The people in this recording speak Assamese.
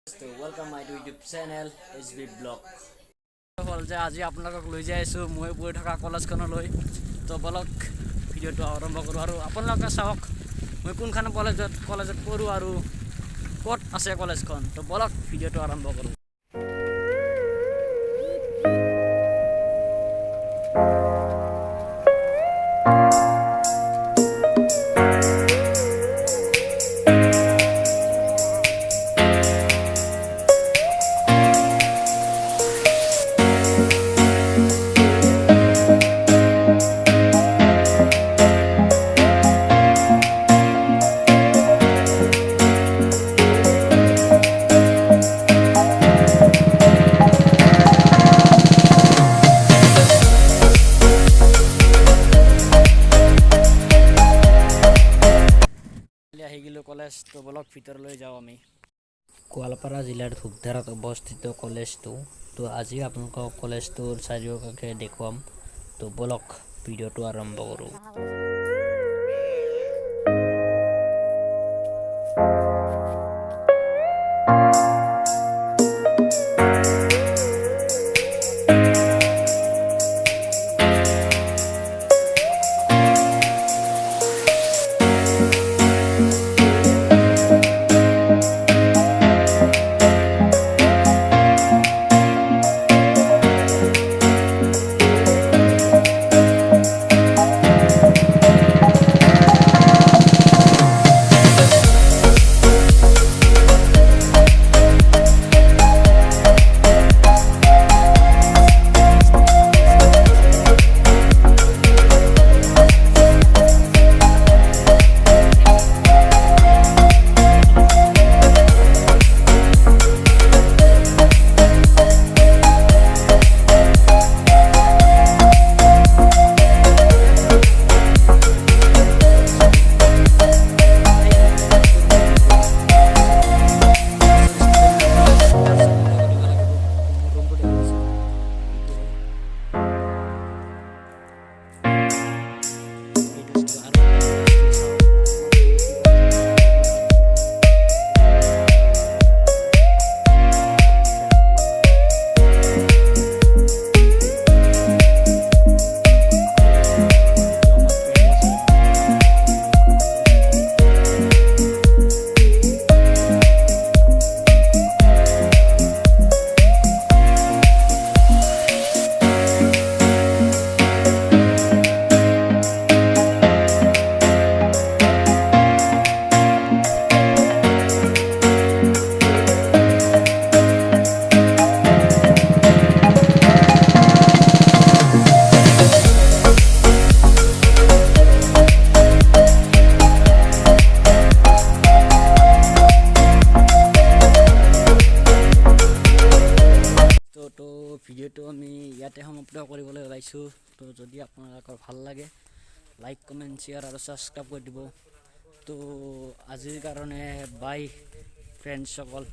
So welcome my YouTube channel SB Blog. হল যে আজি আপোনালোকক লৈ যাই আছো মই পঢ়ি থকা কলেজখনলৈ তো বলক ভিডিওটো আৰম্ভ কৰো আৰু আপোনালোকে চাওক মই কোনখন কলেজত পঢ়ো আৰু ক'ত আছে কলেজখন তো বলক ভিডিওটো আৰম্ভ কৰো কলেজ তো বলক ভিতৰলৈ যাও আমি গোৱালপাৰা জিলাৰ ধূপধাৰাত অৱস্থিত কলেজটো তো আজি আপোনালোকক কলেজটোৰ চাৰিওকাষে দেখুৱাম তো বলক ভিডিওটো আৰম্ভ কৰো ভিডিওটো আমি ইয়াতে সমাপ্ত কৰিবলৈ ওলাইছো তো যদি আপোনালোকৰ ভাল লাগে লাইক কমেন্ট শেয়াৰ আৰু সাবস্ক্ৰাইব কৰি দিব তো আজিৰ কাৰণে বাই ফ্ৰেণ্ডসকল